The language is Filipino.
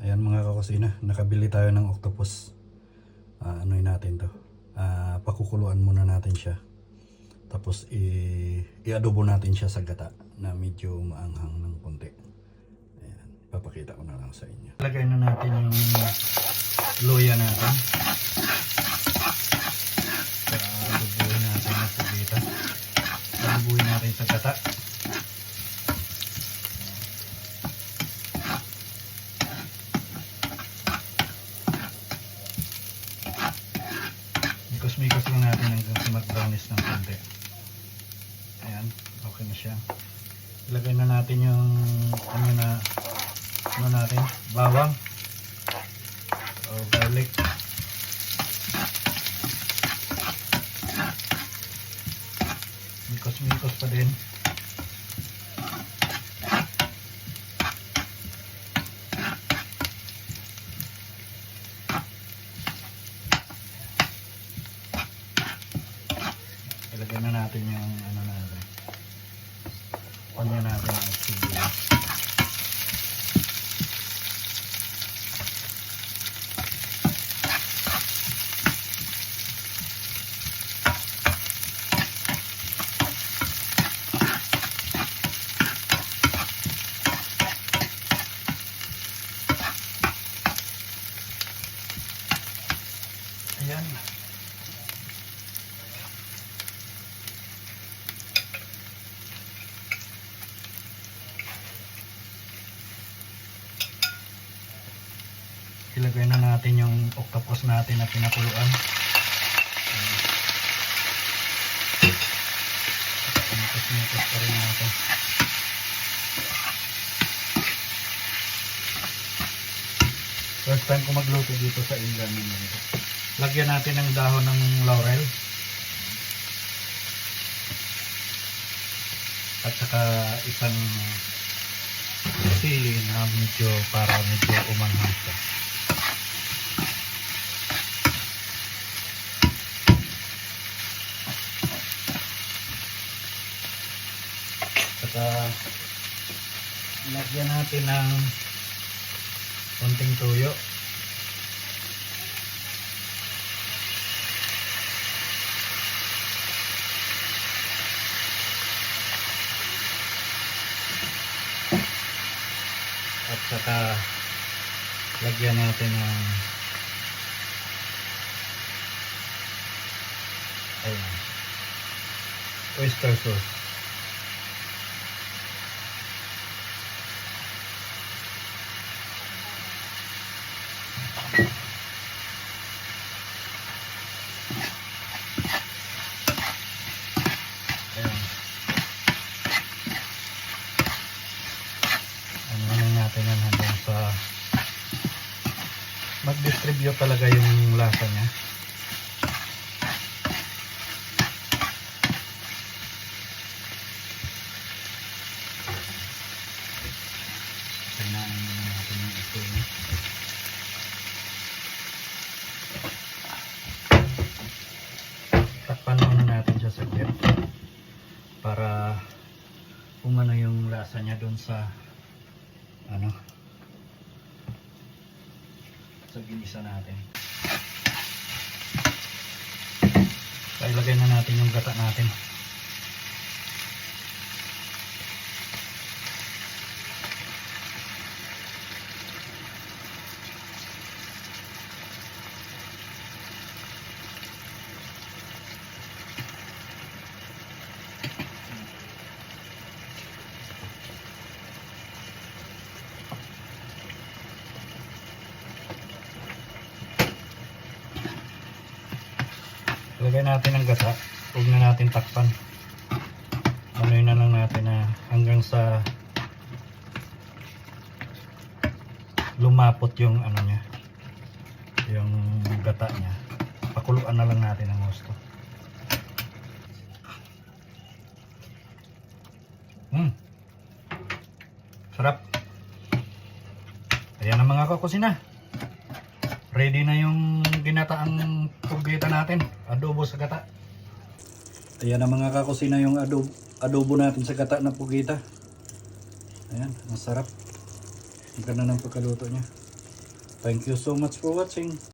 Ayan mga kakusina, nakabili tayo ng octopus. Ano'y natin to. Pakukuluan muna natin siya. Tapos i-adobo natin siya sa gata na medyo maanghang ng konti. Ayan, papakita ko na lang sa inyo. Lagay na natin yung luya natin. Adobuhin natin na pugita. Adobuhin natin sa gata. Mikos-mikos lang natin hanggang sa mag-brownish ng konti. Ayan, okay na siya. Ilagay na natin yung ano natin, bawang o garlic. Mikos-mikos pa din. Ilagay na natin yung ano natin. Onion natin at sibuyas. Ayan. Ilagay na natin yung octopus natin na pinakuluan. Mikos-mikos pa rin natin. First time ko magluto dito sa England. Lagyan natin ng dahon ng laurel. At saka isang sili na medyo umanghang siya. Saka lagyan natin ng konting tuyo. At saka lagyan natin ng oyster sauce. Natin hanggang sa mag-distribute talaga yung lasa niya. Kailangan natin yung ito. Takpan muna natin siya sa saglit para umano yung lasa niya doon sa sa ginisa natin. So, ilagay na natin yung gata natin. Lagay natin ang gata, huwag na natin takpan. Anuin na lang natin na hanggang sa lumapot yung ano niya, yung gata niya. Pakuluan na lang natin ang gusto. Sarap. Ayan ang mga kakusina. Ready na yung ginataang pugita natin, adobo sa gata. Ayan na mga kakusina yung adobo natin sa gata na pugita. Ayan, masarap. Ang ganda ng pagkaluto niya. Thank you so much for watching.